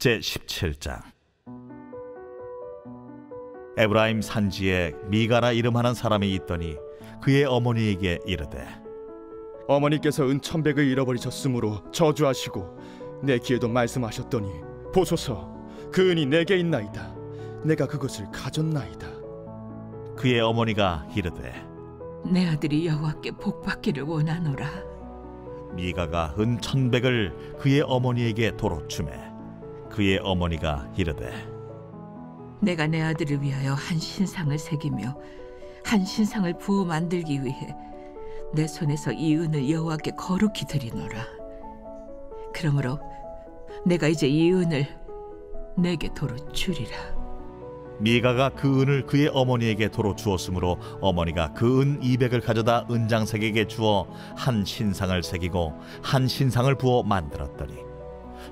제17장. 에브라임 산지에 미가라 이름하는 사람이 있더니 그의 어머니에게 이르되, 어머니께서 은 1,100을 잃어버리셨으므로 저주하시고 내 귀에도 말씀하셨더니 보소서, 그 은이 내게 있나이다. 내가 그것을 가졌나이다. 그의 어머니가 이르되, 내 아들이 여호와께 복받기를 원하노라. 미가가 은 1,100을 그의 어머니에게 도로 주매 그의 어머니가 이르되, 내가 내 아들을 위하여 한 신상을 새기며 한 신상을 부어 만들기 위해 내 손에서 이 은을 여호와께 거룩히 드리노라. 그러므로 내가 이제 이 은을 내게 도로 주리라. 미가가 그 은을 그의 어머니에게 도로 주었으므로 어머니가 그 은 200을 가져다 은장색에게 주어 한 신상을 새기고 한 신상을 부어 만들었더니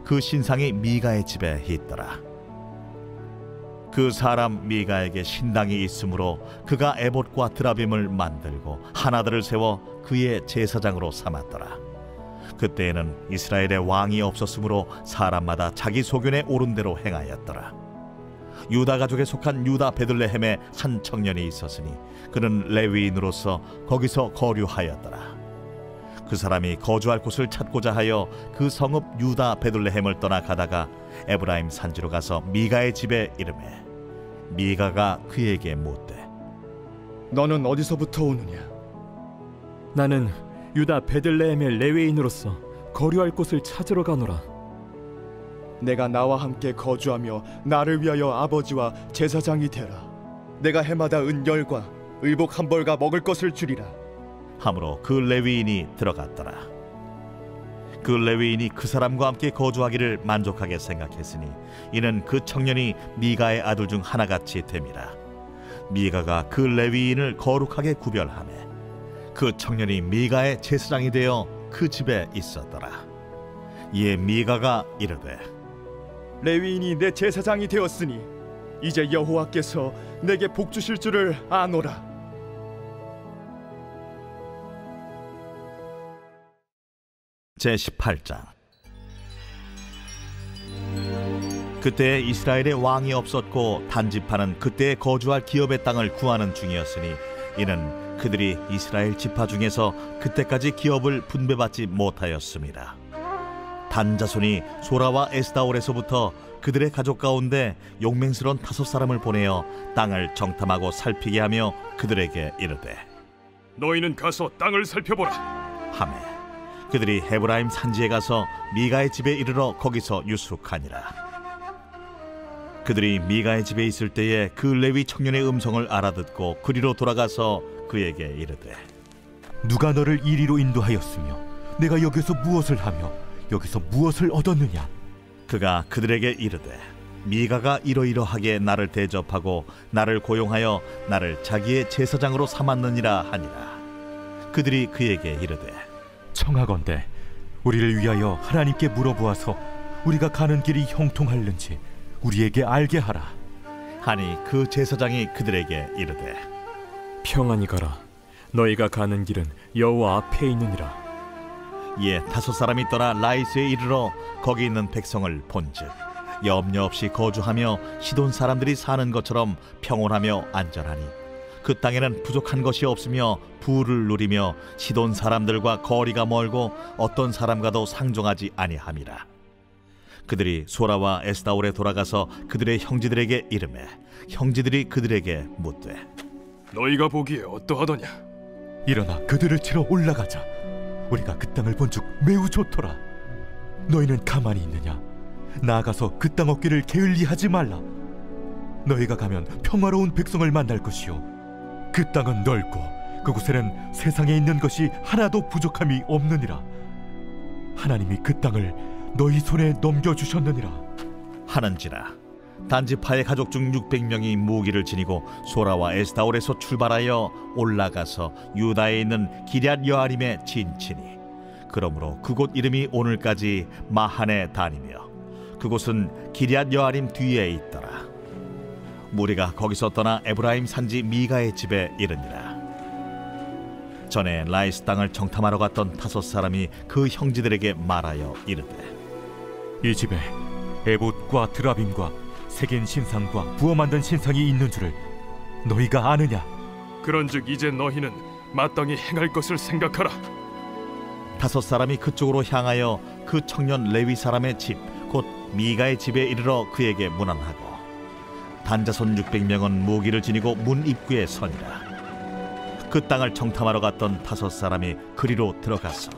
그 신상이 미가의 집에 있더라. 그 사람 미가에게 신당이 있으므로 그가 에봇과 드라빔을 만들고 하나들을 세워 그의 제사장으로 삼았더라. 그때에는 이스라엘에 왕이 없었으므로 사람마다 자기 소견에 오른 대로 행하였더라. 유다 가족에 속한 유다 베들레헴에 한 청년이 있었으니 그는 레위인으로서 거기서 거류하였더라. 그 사람이 거주할 곳을 찾고자 하여 그 성읍 유다 베들레헴을 떠나 가다가 에브라임 산지로 가서 미가의 집에 이르매 미가가 그에게 묻되, 너는 어디서부터 오느냐? 나는 유다 베들레헴의 레위인으로서 거류할 곳을 찾으러 가노라. 내가 나와 함께 거주하며 나를 위하여 아버지와 제사장이 되라. 내가 해마다 은 10과 의복 1벌과 먹을 것을 주리라. 하므로 그 레위인이 들어갔더라. 그 레위인이 그 사람과 함께 거주하기를 만족하게 생각했으니 이는 그 청년이 미가의 아들 중 하나같이 됨이라. 미가가 그 레위인을 거룩하게 구별하매 그 청년이 미가의 제사장이 되어 그 집에 있었더라. 이에 미가가 이르되, 레위인이 내 제사장이 되었으니 이제 여호와께서 내게 복 주실 줄을 아노라. 제18장. 그때 이스라엘에 왕이 없었고 단지파는 그때 거주할 기업의 땅을 구하는 중이었으니 이는 그들이 이스라엘 지파 중에서 그때까지 기업을 분배받지 못하였습니다. 단 자손이 소라와 에스다올에서부터 그들의 가족 가운데 용맹스러운 5사람을 보내어 땅을 정탐하고 살피게 하며 그들에게 이르되, 너희는 가서 땅을 살펴보라 하매 그들이 헤브라임 산지에 가서 미가의 집에 이르러 거기서 유숙하니라. 그들이 미가의 집에 있을 때에 그 레위 청년의 음성을 알아듣고 그리로 돌아가서 그에게 이르되, 누가 너를 이리로 인도하였으며 내가 여기서 무엇을 하며 여기서 무엇을 얻었느냐? 그가 그들에게 이르되, 미가가 이러이러하게 나를 대접하고 나를 고용하여 나를 자기의 제사장으로 삼았느니라 하니라. 그들이 그에게 이르되, 청하건대 우리를 위하여 하나님께 물어보아서 우리가 가는 길이 형통할는지 우리에게 알게 하라. 하니 그 제사장이 그들에게 이르되, 평안히 가라. 너희가 가는 길은 여호와 앞에 있느니라. 이에 5사람이 떠나 라이스에 이르러 거기 있는 백성을 본즉 염려 없이 거주하며 시돈 사람들이 사는 것처럼 평온하며 안전하니 그 땅에는 부족한 것이 없으며 부를 누리며 시돈 사람들과 거리가 멀고 어떤 사람과도 상종하지 아니함이라. 그들이 소라와 에스다올에 돌아가서 그들의 형제들에게 이르매 형제들이 그들에게 묻되, 너희가 보기에 어떠하더냐? 일어나 그들을 치러 올라가자. 우리가 그 땅을 본즉 매우 좋더라. 너희는 가만히 있느냐? 나아가서 그 땅 얻기를 게을리하지 말라. 너희가 가면 평화로운 백성을 만날 것이요 그 땅은 넓고 그곳에는 세상에 있는 것이 하나도 부족함이 없느니라. 하나님이 그 땅을 너희 손에 넘겨주셨느니라 하는지라. 단지파의 가족 중 600명이 무기를 지니고 소라와 에스다올에서 출발하여 올라가서 유다에 있는 기럇 여아림에 진치니 그러므로 그곳 이름이 오늘까지 마하네 단이며 그곳은 기럇 여아림 뒤에 있더라. 무리가 거기서 떠나 에브라임 산지 미가의 집에 이르니라. 전에 라이스 땅을 정탐하러 갔던 5사람이 그 형제들에게 말하여 이르되, 이 집에 에봇과 드라빔과 새긴 신상과 부어 만든 신상이 있는 줄을 너희가 아느냐? 그런즉 이제 너희는 마땅히 행할 것을 생각하라. 5 사람이 그쪽으로 향하여 그 청년 레위 사람의 집 곧 미가의 집에 이르러 그에게 문안하고 단자손 600명은 무기를 지니고 문 입구에 서니라. 그 땅을 정탐하러 갔던 5 사람이 그리로 들어가서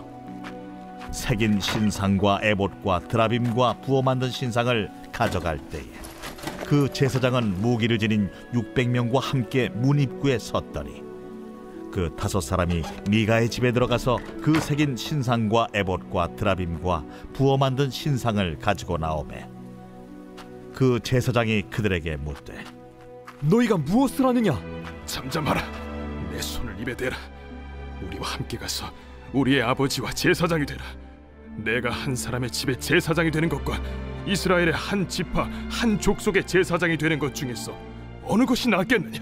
새긴 신상과 에봇과 드라빔과 부어 만든 신상을 가져갈 때에 그 제사장은 무기를 지닌 600명과 함께 문 입구에 섰더니 그 5 사람이 미가의 집에 들어가서 그 새긴 신상과 에봇과 드라빔과 부어 만든 신상을 가지고 나오매 그 제사장이 그들에게 묻되 너희가 무엇을 하느냐? 잠잠하라. 내 손을 입에 대라. 우리와 함께 가서 우리의 아버지와 제사장이 되라. 내가 한 사람의 집에 제사장이 되는 것과 이스라엘의 한 지파 한 족속의 제사장이 되는 것 중에서 어느 것이 낫겠느냐?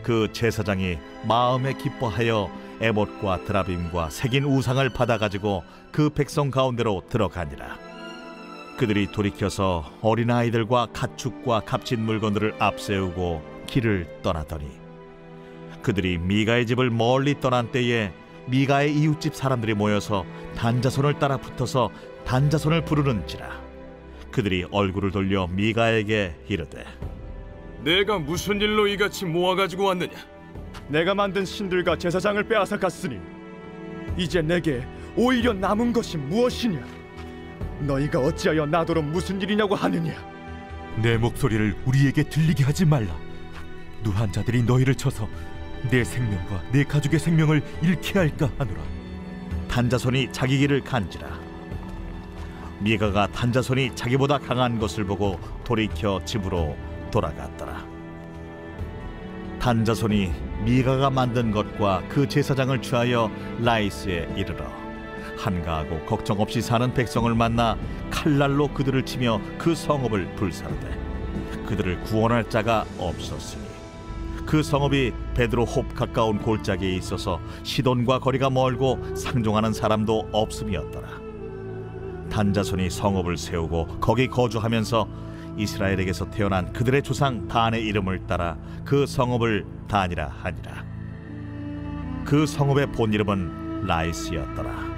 그 제사장이 마음에 기뻐하여 에봇과 드라빔과 새긴 우상을 받아가지고 그 백성 가운데로 들어가니라. 그들이 돌이켜서 어린아이들과 가축과 값진 물건들을 앞세우고 길을 떠나더니 그들이 미가의 집을 멀리 떠난 때에 미가의 이웃집 사람들이 모여서 단자손을 따라 붙어서 단자손을 부르는지라. 그들이 얼굴을 돌려 미가에게 이르되 내가 무슨 일로 이같이 모아가지고 왔느냐? 내가 만든 신들과 제사장을 빼앗아 갔으니 이제 내게 오히려 남은 것이 무엇이냐? 너희가 어찌하여 나더러 무슨 일이냐고 하느냐? 내 목소리를 우리에게 들리게 하지 말라. 누한 자들이 너희를 쳐서 내 생명과 내 가족의 생명을 잃게 할까 하노라. 단자손이 자기 길을 간지라. 미가가 단자손이 자기보다 강한 것을 보고 돌이켜 집으로 돌아갔더라. 단자손이 미가가 만든 것과 그 제사장을 취하여 라이스에 이르러 한가하고 걱정 없이 사는 백성을 만나 칼날로 그들을 치며 그 성읍을 불사르되 그들을 구원할 자가 없었으니 그 성읍이 베드로홉 가까운 골짜기에 있어서 시돈과 거리가 멀고 상종하는 사람도 없음이었더라. 단자손이 성읍을 세우고 거기 거주하면서 이스라엘에게서 태어난 그들의 조상 단의 이름을 따라 그 성읍을 단이라 하니라. 그 성읍의 본 이름은 라이스였더라.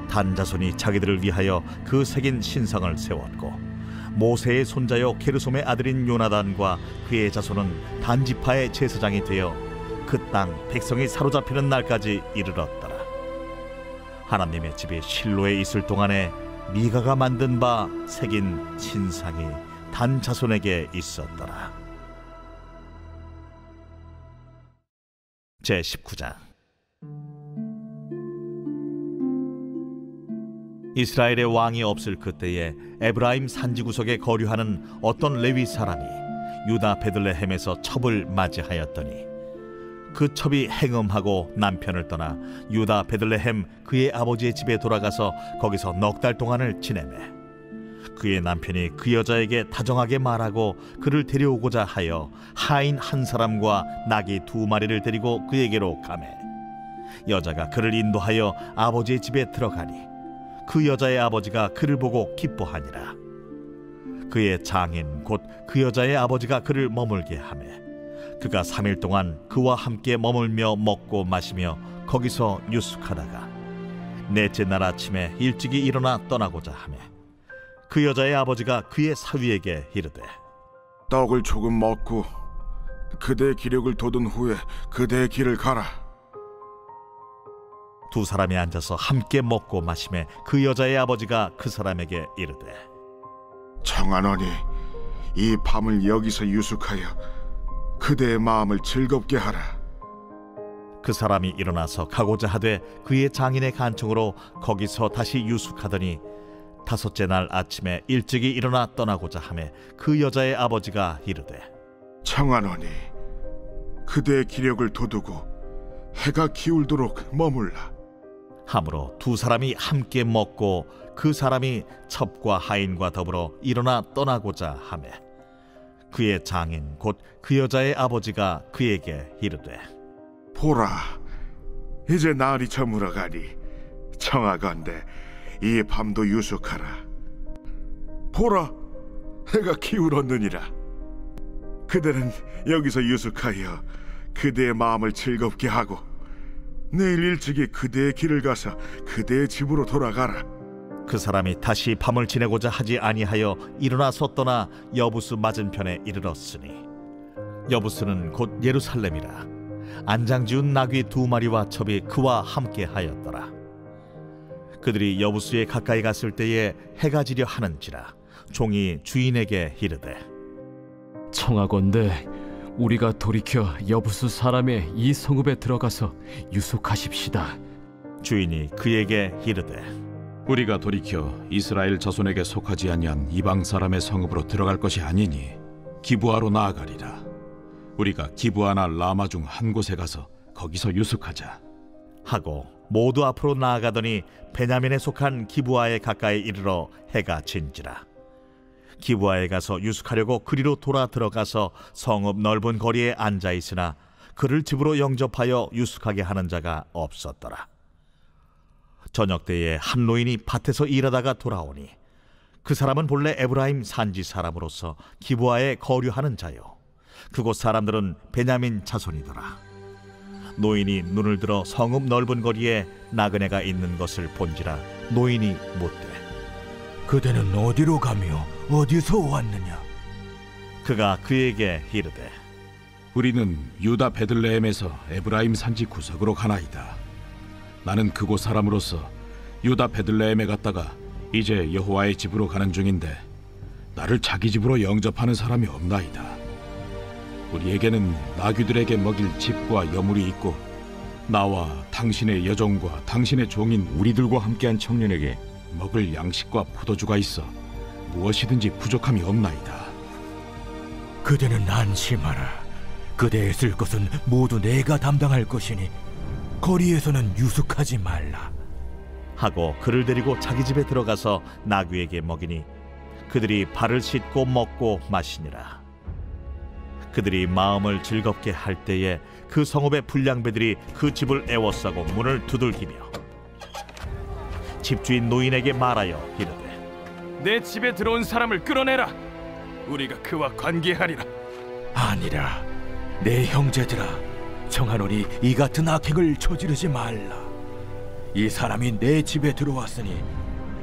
단자손이 자기들을 위하여 그 새긴 신성을 세웠고 모세의 손자요 게르솜의 아들인 요나단과 그의 자손은 단지파의 제사장이 되어 그 땅 백성이 사로잡히는 날까지 이르렀더라. 하나님의 집이 실로에 있을 동안에 미가가 만든 바 새긴 신상이 단자손에게 있었더라. 제19장. 이스라엘의 왕이 없을 그때에 에브라임 산지 구석에 거류하는 어떤 레위 사람이 유다 베들레헴에서 첩을 맞이하였더니 그 첩이 행음하고 남편을 떠나 유다 베들레헴 그의 아버지의 집에 돌아가서 거기서 넉 달 동안을 지내매 그의 남편이 그 여자에게 다정하게 말하고 그를 데려오고자 하여 하인 한 사람과 나귀 2마리를 데리고 그에게로 가매 여자가 그를 인도하여 아버지의 집에 들어가니 그 여자의 아버지가 그를 보고 기뻐하니라. 그의 장인 곧 그 여자의 아버지가 그를 머물게 하매 그가 3일 동안 그와 함께 머물며 먹고 마시며 거기서 유숙하다가 넷째 날 아침에 일찍이 일어나 떠나고자 하매 그 여자의 아버지가 그의 사위에게 이르되 떡을 조금 먹고 그대의 기력을 돋운 후에 그대의 길을 가라. 2 사람이 앉아서 함께 먹고 마시매 그 여자의 아버지가 그 사람에게 이르되 청하노니 이 밤을 여기서 유숙하여 그대의 마음을 즐겁게 하라. 그 사람이 일어나서 가고자 하되 그의 장인의 간청으로 거기서 다시 유숙하더니 5째 날 아침에 일찍이 일어나 떠나고자 하매 그 여자의 아버지가 이르되 청하노니 그대의 기력을 돋우고 해가 기울도록 머물라. 하므로 2 사람이 함께 먹고 그 사람이 첩과 하인과 더불어 일어나 떠나고자 하매 그의 장인 곧 그 여자의 아버지가 그에게 이르되 보라, 이제 날이 저물어가니 청하건대 이 밤도 유숙하라. 보라, 해가 기울었느니라. 그대는 여기서 유숙하여 그대의 마음을 즐겁게 하고 내일 일찍이 그대의 길을 가서 그대의 집으로 돌아가라. 그 사람이 다시 밤을 지내고자 하지 아니하여 일어나서 떠나 여부스 맞은편에 이르렀으니 여부스는 곧 예루살렘이라. 안장지운 나귀 2마리와 첩이 그와 함께 하였더라. 그들이 여부스에 가까이 갔을 때에 해가 지려 하는지라 종이 주인에게 이르되, 청하건대 우리가 돌이켜 여부수 사람의 이 성읍에 들어가서 유숙하십시다. 주인이 그에게 이르되, 우리가 돌이켜 이스라엘 자손에게 속하지 아니한 이방 사람의 성읍으로 들어갈 것이 아니니 기브아로 나아가리라. 우리가 기브아나 라마 중 한 곳에 가서 거기서 유숙하자 하고 모두 앞으로 나아가더니 베냐민에 속한 기브아에 가까이 이르러 해가 진지라. 기브아에 가서 유숙하려고 그리로 돌아 들어가서 성읍 넓은 거리에 앉아 있으나 그를 집으로 영접하여 유숙하게 하는 자가 없었더라. 저녁 때에 한 노인이 밭에서 일하다가 돌아오니 그 사람은 본래 에브라임 산지 사람으로서 기브아에 거류하는 자요, 그곳 사람들은 베냐민 자손이더라. 노인이 눈을 들어 성읍 넓은 거리에 나그네가 있는 것을 본지라. 노인이 묻되, 그대는 어디로 가며 어디서 왔느냐? 그가 그에게 이르되, 우리는 유다 베들레헴에서 에브라임 산지 구석으로 가나이다. 나는 그곳 사람으로서 유다 베들레헴에 갔다가 이제 여호와의 집으로 가는 중인데 나를 자기 집으로 영접하는 사람이 없나이다. 우리에게는 나귀들에게 먹일 집과 여물이 있고 나와 당신의 여종과 당신의 종인 우리들과 함께한 청년에게 먹을 양식과 포도주가 있어 무엇이든지 부족함이 없나이다. 그대는 안심하라. 그대의 쓸 것은 모두 내가 담당할 것이니 거리에서는 유숙하지 말라. 하고 그를 데리고 자기 집에 들어가서 나귀에게 먹이니 그들이 발을 씻고 먹고 마시니라. 그들이 마음을 즐겁게 할 때에 그 성읍의 불량배들이 그 집을 애워싸고 문을 두들기며 집주인 노인에게 말하여 이르되, 내 집에 들어온 사람을 끌어내라. 우리가 그와 관계하리라. 아니라 내 형제들아, 청하노니 이 같은 악행을 저지르지 말라. 이 사람이 내 집에 들어왔으니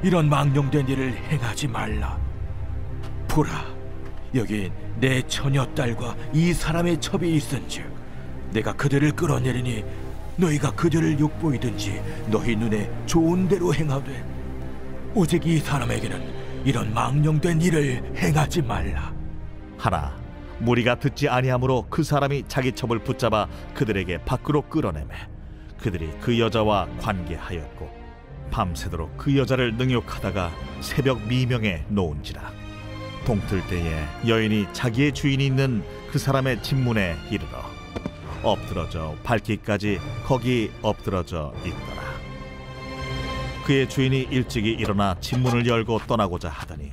이런 망령된 일을 행하지 말라. 보라, 여기 내 처녀딸과 이 사람의 첩이 있은즉 내가 그들을 끌어내리니 너희가 그들을 욕보이든지 너희 눈에 좋은 대로 행하되 오직 이 사람에게는 이런 망령된 일을 행하지 말라. 하나 무리가 듣지 아니하므로 그 사람이 자기 첩을 붙잡아 그들에게 밖으로 끌어내매 그들이 그 여자와 관계하였고 밤새도록 그 여자를 능욕하다가 새벽 미명에 놓은지라. 동틀 때에 여인이 자기의 주인이 있는 그 사람의 집문에 이르러 엎드러져 밟기까지 거기 엎드러져 있더라. 그의 주인이 일찍이 일어나 집문을 열고 떠나고자 하더니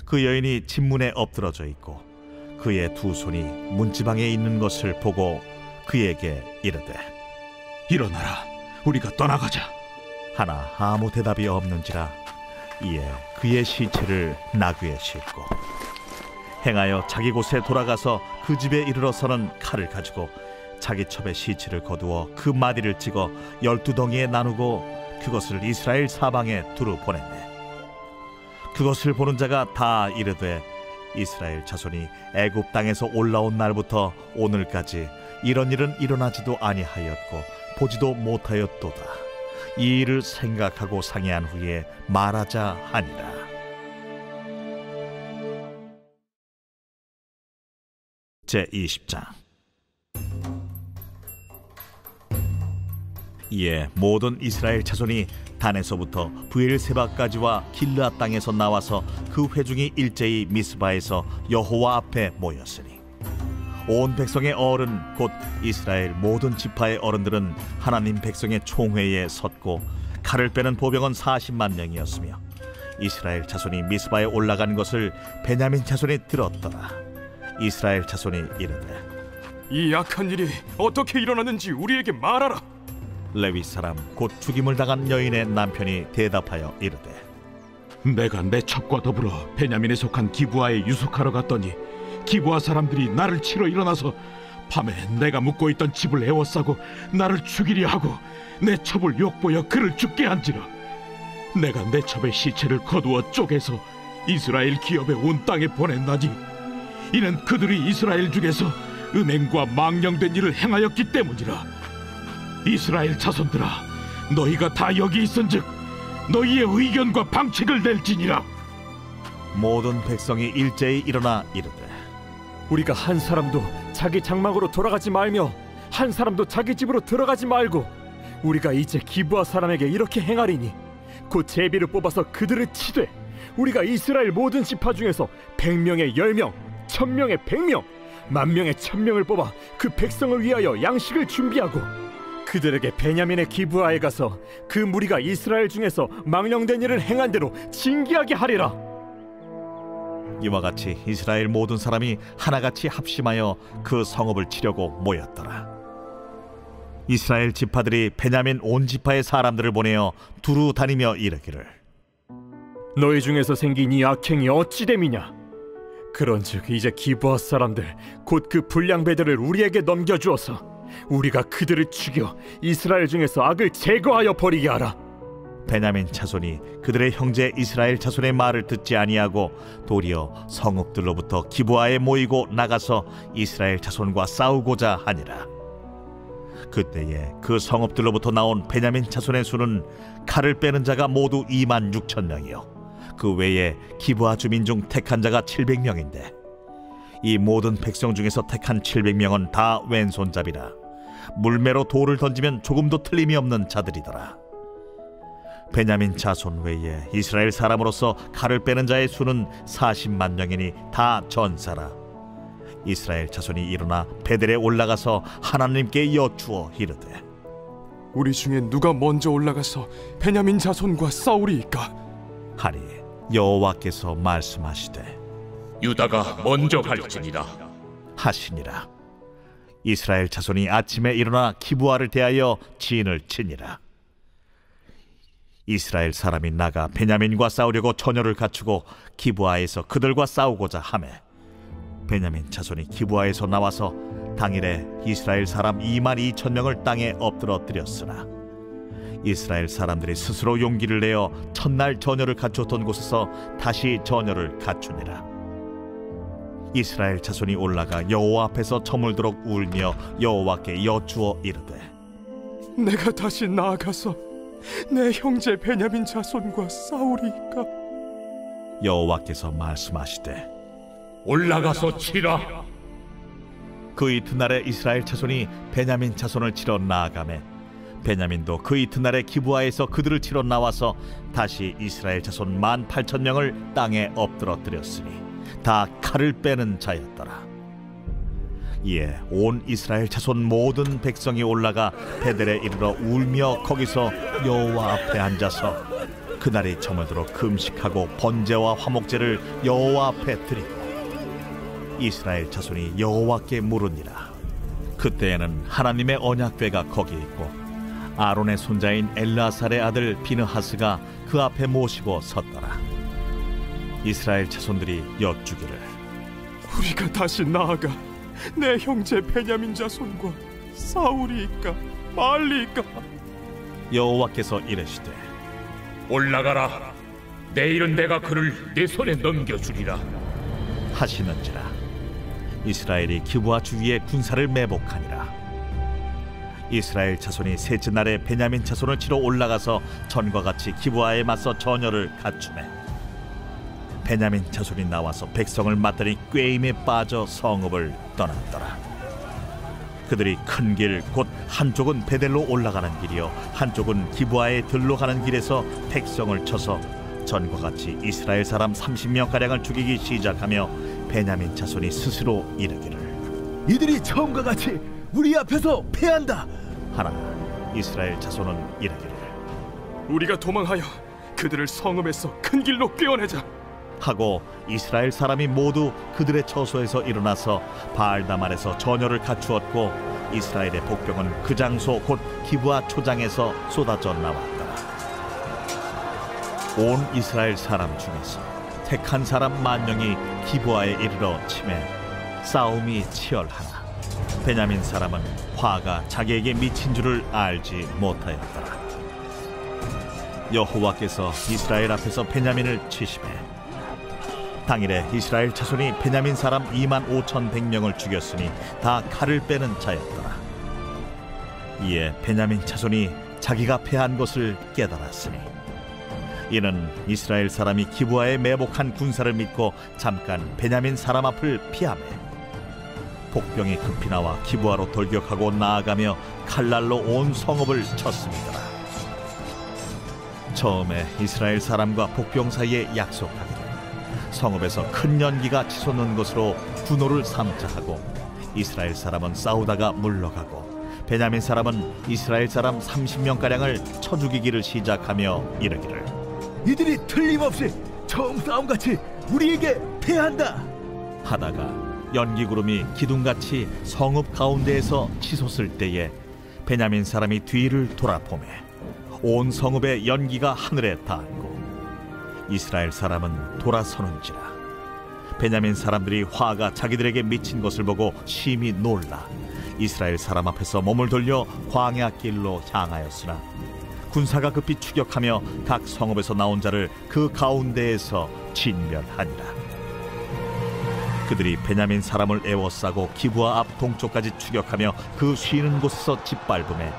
그 여인이 집문에 엎드러져 있고 그의 두 손이 문지방에 있는 것을 보고 그에게 이르되, 일어나라, 우리가 떠나가자. 하나 아무 대답이 없는지라. 이에 그의 시체를 나귀에 싣고 행하여 자기 곳에 돌아가서 그 집에 이르러서는 칼을 가지고 자기 첩의 시체를 거두어 그 마디를 찍어 12덩이에 나누고 그것을 이스라엘 사방에 두루 보냈네. 그것을 보는 자가 다 이르되, 이스라엘 자손이 애굽 땅에서 올라온 날부터 오늘까지 이런 일은 일어나지도 아니하였고 보지도 못하였도다. 이 일을 생각하고 상의한 후에 말하자 하니라. 제20장. 이에 모든 이스라엘 자손이 단에서부터 브엘세바까지와 길르앗 땅에서 나와서 그 회중이 일제히 미스바에서 여호와 앞에 모였으니 온 백성의 어른 곧 이스라엘 모든 지파의 어른들은 하나님 백성의 총회에 섰고 칼을 빼는 보병은 40만 명이었으며 이스라엘 자손이 미스바에 올라간 것을 베냐민 자손이 들었더라. 이스라엘 자손이 이르되, 이 악한 일이 어떻게 일어났는지 우리에게 말하라. 레위 사람 곧 죽임을 당한 여인의 남편이 대답하여 이르되, 내가 내 첩과 더불어 베냐민에 속한 기브아에 유숙하러 갔더니 기브아 사람들이 나를 치러 일어나서 밤에 내가 묵고 있던 집을 에워싸고 나를 죽이려 하고 내 첩을 욕보여 그를 죽게 한지라. 내가 내 첩의 시체를 거두어 쪼개서 이스라엘 기업에 온 땅에 보냈나니 이는 그들이 이스라엘 중에서 음행과 망령된 일을 행하였기 때문이라. 이스라엘 자손들아, 너희가 다 여기 있은즉 너희의 의견과 방책을 낼지니라. 모든 백성이 일제히 일어나 이르되 우리가 한 사람도 자기 장막으로 돌아가지 말며 한 사람도 자기 집으로 들어가지 말고 우리가 이제 기브아 사람에게 이렇게 행하리니 곧 제비를 뽑아서 그들을 치되 우리가 이스라엘 모든 지파 중에서 100명에 10명, 1000명에 100명, 10,000명에 1000명을 뽑아 그 백성을 위하여 양식을 준비하고 그들에게 베냐민의 기브아에 가서 그 무리가 이스라엘 중에서 망령된 일을 행한 대로 징계하게 하리라. 이와 같이 이스라엘 모든 사람이 하나같이 합심하여 그 성읍을 치려고 모였더라. 이스라엘 지파들이 베냐민 온 지파의 사람들을 보내어 두루 다니며 이르기를 너희 중에서 생긴 이 악행이 어찌 됨이냐? 그런즉 이제 기브아 사람들 곧 그 불량배들을 우리에게 넘겨주어서 우리가 그들을 죽여 이스라엘 중에서 악을 제거하여 버리게 하라. 베냐민 자손이 그들의 형제 이스라엘 자손의 말을 듣지 아니하고 도리어 성읍들로부터 기브아에 모이고 나가서 이스라엘 자손과 싸우고자 하니라. 그때에 그 성읍들로부터 나온 베냐민 자손의 수는 칼을 빼는 자가 모두 26,000명이요 그 외에 기브아 주민 중 택한 자가 700명인데 이 모든 백성 중에서 택한 700명은 다 왼손잡이라 물매로 돌을 던지면 조금도 틀림이 없는 자들이더라. 베냐민 자손 외에 이스라엘 사람으로서 칼을 빼는 자의 수는 40만 명이니 다 전사라. 이스라엘 자손이 일어나 베델에 올라가서 하나님께 여쭈어 이르되 우리 중에 누가 먼저 올라가서 베냐민 자손과 싸우리이까? 하니 여호와께서 말씀하시되 유다가 먼저 갈지니라 하시니라. 이스라엘 자손이 아침에 일어나 기브아를 대하여 진을 치니라. 이스라엘 사람이 나가 베냐민과 싸우려고 전열을 갖추고 기브아에서 그들과 싸우고자 하매 베냐민 자손이 기브아에서 나와서 당일에 이스라엘 사람 22,000명을 땅에 엎드러뜨렸으나 이스라엘 사람들이 스스로 용기를 내어 첫날 전열을 갖추었던 곳에서 다시 전열을 갖추니라. 이스라엘 자손이 올라가 여호와 앞에서 저물도록 울며 여호와께 여쭈어 이르되 내가 다시 나아가서 내 형제 베냐민 자손과 싸우리이까? 여호와께서 말씀하시되 올라가서 치라. 그 이튿날에 이스라엘 자손이 베냐민 자손을 치러 나아가매 베냐민도 그 이튿날에 기브아에서 그들을 치러 나와서 다시 이스라엘 자손 18,000명을 땅에 엎드러뜨렸으니 다 칼을 빼는 자였더라. 이에 온 이스라엘 자손 모든 백성이 올라가 베델에 이르러 울며 거기서 여호와 앞에 앉아서 그날이 저물도록 금식하고 번제와 화목제를 여호와 앞에 드리고 이스라엘 자손이 여호와께 물으니라. 그때에는 하나님의 언약궤가 거기 있고 아론의 손자인 엘라살의 아들 비느하스가 그 앞에 모시고 섰더라. 이스라엘 자손들이 여쭈기를 우리가 다시 나아가 내 형제 베냐민 자손과 싸우리이까 말리이까? 여호와께서 이르시되 올라가라. 내일은 내가 그를 내 손에 넘겨주리라 하시는지라. 이스라엘이 기브아 주위에 군사를 매복하니라. 이스라엘 자손이 셋째 날에 베냐민 자손을 치러 올라가서 전과 같이 기브아에 맞서 전열을 갖추매 베냐민 자손이 나와서 백성을 맞더니 꾀임에 빠져 성읍을 떠났더라. 그들이 큰 길 곧 한쪽은 베델로 올라가는 길이요 한쪽은 기브아에 들로 가는 길에서 백성을 쳐서 전과 같이 이스라엘 사람 30명가량을 죽이기 시작하며 베냐민 자손이 스스로 이르기를 이들이 처음과 같이 우리 앞에서 패한다 하나 이스라엘 자손은 이르기를 우리가 도망하여 그들을 성읍에서 큰 길로 꿰어내자 하고 이스라엘 사람이 모두 그들의 처소에서 일어나서 바알다말에서 전열을 갖추었고 이스라엘의 복병은 그 장소 곧 기브아 초장에서 쏟아져 나왔더라. 온 이스라엘 사람 중에서 택한 사람 10,000명이 기브아에 이르러 치매 싸움이 치열하나 베냐민 사람은 화가 자기에게 미친 줄을 알지 못하였더라. 여호와께서 이스라엘 앞에서 베냐민을 치시매 당일에 이스라엘 자손이 베냐민 사람 25,100명을 죽였으니 다 칼을 빼는 자였더라. 이에 베냐민 자손이 자기가 패한 것을 깨달았으니 이는 이스라엘 사람이 기브아에 매복한 군사를 믿고 잠깐 베냐민 사람 앞을 피하매 복병이 급히 나와 기브아로 돌격하고 나아가며 칼날로 온 성읍을 쳤습니다. 처음에 이스라엘 사람과 복병 사이에 약속하기를 성읍에서 큰 연기가 치솟는 것으로 분노를 삼자 하고 이스라엘 사람은 싸우다가 물러가고 베냐민 사람은 이스라엘 사람 30명가량을 쳐 죽이기를 시작하며 이르기를 이들이 틀림없이 처음 싸움같이 우리에게 패한다 하다가 연기구름이 기둥같이 성읍 가운데에서 치솟을 때에 베냐민 사람이 뒤를 돌아보매 온 성읍의 연기가 하늘에 닿았고 이스라엘 사람은 돌아서는지라. 베냐민 사람들이 화가 자기들에게 미친 것을 보고 심히 놀라 이스라엘 사람 앞에서 몸을 돌려 광야 길로 향하였으나 군사가 급히 추격하며 각 성읍에서 나온 자를 그 가운데에서 진멸하니라. 그들이 베냐민 사람을 에워싸고 기브아 앞 동쪽까지 추격하며 그 쉬는 곳에서 짓밟음에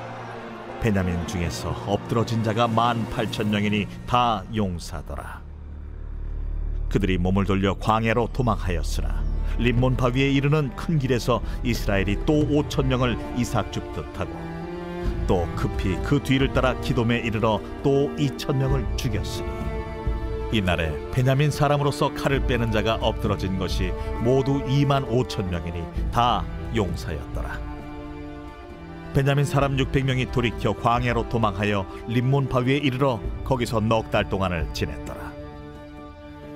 베냐민 중에서 엎드러진 자가 18,000명이니 다 용사더라. 그들이 몸을 돌려 광야로 도망하였으나 림몬 바위에 이르는 큰 길에서 이스라엘이 또 5,000명을 이삭줍듯 하고 또 급히 그 뒤를 따라 기돔에 이르러 또 2,000명을 죽였으니 이날에 베냐민 사람으로서 칼을 빼는 자가 엎드러진 것이 모두 25,000명이니 다 용사였더라. 베냐민 사람 600명이 돌이켜 광야로 도망하여 림몬 바위에 이르러 거기서 넉 달 동안을 지냈더라.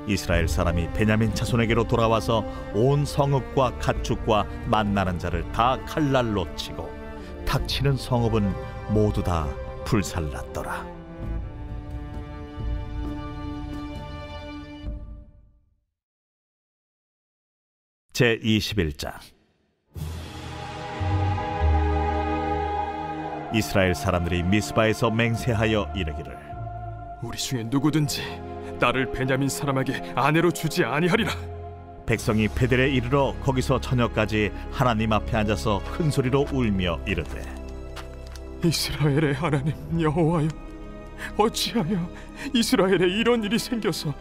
이스라엘 사람이 베냐민 자손에게로 돌아와서 온 성읍과 가축과 만나는 자를 다 칼날로 치고 닥치는 성읍은 모두 다 불살랐더라. 제21장. 이스라엘 사람들이 미스바에서 맹세하여 이르기를 우리 중에 누구든지 딸을 베냐민 사람에게 아내로 주지 아니하리라. 백성이 베델에 이르러 거기서 저녁까지 하나님 앞에 앉아서 큰 소리로 울며 이르되 이스라엘의 하나님 여호와여, 어찌하여 이스라엘에 이런 일이 생겨서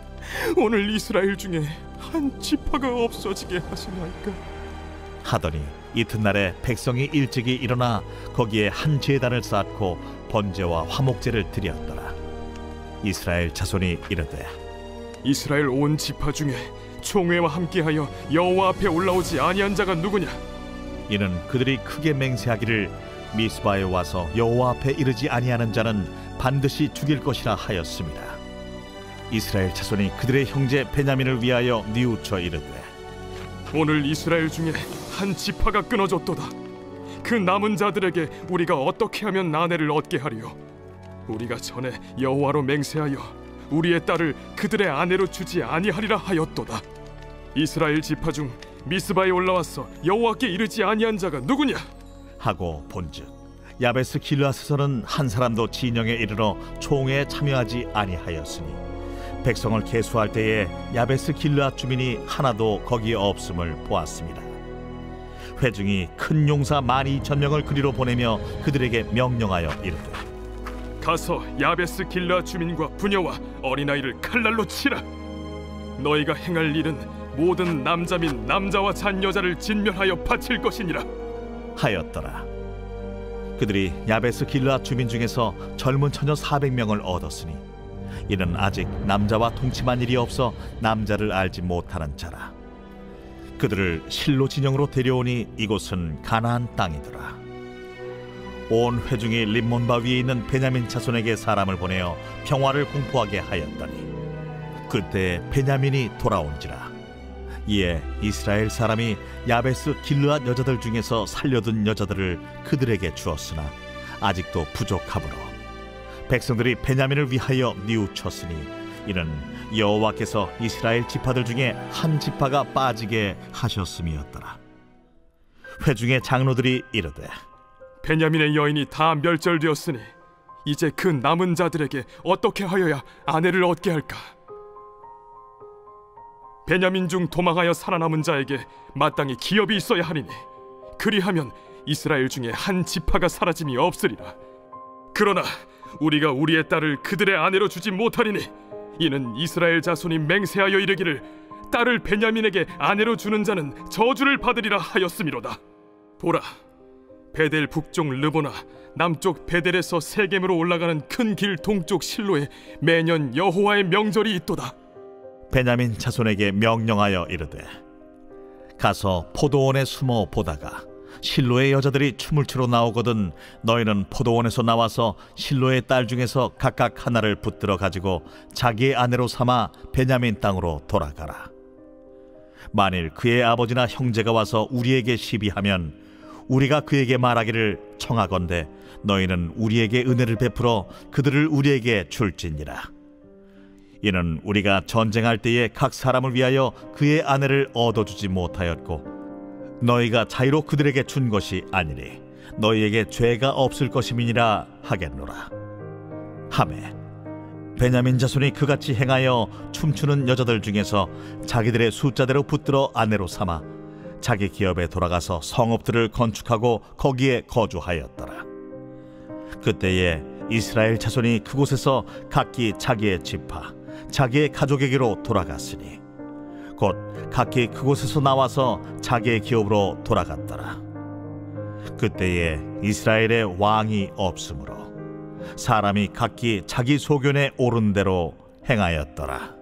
오늘 이스라엘 중에 한 지파가 없어지게 하시나이까 하더니 이튿날에 백성이 일찍이 일어나 거기에 한 제단을 쌓고 번제와 화목제를 드렸더라. 이스라엘 자손이 이르되 이스라엘 온 지파 중에 총회와 함께하여 여호와 앞에 올라오지 아니한 자가 누구냐? 이는 그들이 크게 맹세하기를 미스바에 와서 여호와 앞에 이르지 아니하는 자는 반드시 죽일 것이라 하였습니다. 이스라엘 자손이 그들의 형제 베냐민을 위하여 뉘우쳐 이르되 오늘 이스라엘 중에 한 지파가 끊어졌도다. 그 남은 자들에게 우리가 어떻게 하면 아내를 얻게 하리요? 우리가 전에 여호와로 맹세하여 우리의 딸을 그들의 아내로 주지 아니하리라 하였도다. 이스라엘 지파 중 미스바에 올라와서 여호와께 이르지 아니한 자가 누구냐? 하고 본즉 야베스 길르앗에서는 한 사람도 진영에 이르러 총회에 참여하지 아니하였으니 백성을 계수할 때에 야베스 길르앗 주민이 하나도 거기에 없음을 보았습니다. 회중이 큰 용사 12,000명을 그리로 보내며 그들에게 명령하여 이르되 가서 야베스 길르앗 주민과 부녀와 어린아이를 칼날로 치라. 너희가 행할 일은 모든 남자 및 남자와 잔 여자를 진멸하여 바칠 것이니라 하였더라. 그들이 야베스 길르앗 주민 중에서 젊은 처녀 400명을 얻었으니 이는 아직 남자와 동침한 일이 없어 남자를 알지 못하는 자라. 그들을 실로 진영으로 데려오니 이곳은 가나안 땅이더라. 온 회중이 림몬 바위에 있는 베냐민 자손에게 사람을 보내어 평화를 공포하게 하였더니 그때 베냐민이 돌아온지라. 이에 이스라엘 사람이 야베스 길르앗 여자들 중에서 살려둔 여자들을 그들에게 주었으나 아직도 부족하므로 백성들이 베냐민을 위하여 뉘우쳤으니 이는 여호와께서 이스라엘 지파들 중에 한 지파가 빠지게 하셨음이었더라. 회중의 장로들이 이르되 베냐민의 여인이 다 멸절되었으니 이제 그 남은 자들에게 어떻게 하여야 아내를 얻게 할까? 베냐민 중 도망하여 살아남은 자에게 마땅히 기업이 있어야 하리니 그리하면 이스라엘 중에 한 지파가 사라짐이 없으리라. 그러나 우리가 우리의 딸을 그들의 아내로 주지 못하리니 이는 이스라엘 자손이 맹세하여 이르기를 딸을 베냐민에게 아내로 주는 자는 저주를 받으리라 하였음이로다. 보라, 베델 북쪽 르보나 남쪽 베델에서 세겜으로 올라가는 큰 길 동쪽 실로에 매년 여호와의 명절이 있도다. 베냐민 자손에게 명령하여 이르되 가서 포도원에 숨어 보다가 실로의 여자들이 춤을 추러 나오거든 너희는 포도원에서 나와서 실로의 딸 중에서 각각 하나를 붙들어 가지고 자기의 아내로 삼아 베냐민 땅으로 돌아가라. 만일 그의 아버지나 형제가 와서 우리에게 시비하면 우리가 그에게 말하기를 청하건대 너희는 우리에게 은혜를 베풀어 그들을 우리에게 줄지니라. 이는 우리가 전쟁할 때에 각 사람을 위하여 그의 아내를 얻어주지 못하였고 너희가 자유로 그들에게 준 것이 아니니 너희에게 죄가 없을 것임이니라 하겠노라. 하매 베냐민 자손이 그같이 행하여 춤추는 여자들 중에서 자기들의 숫자대로 붙들어 아내로 삼아 자기 기업에 돌아가서 성읍들을 건축하고 거기에 거주하였더라. 그때에 이스라엘 자손이 그곳에서 각기 자기의 지파 자기의 가족에게로 돌아갔으니 곧 각기 그곳에서 나와서 자기의 기업으로 돌아갔더라. 그때에 이스라엘의 왕이 없으므로 사람이 각기 자기 소견에 옳은 대로 행하였더라.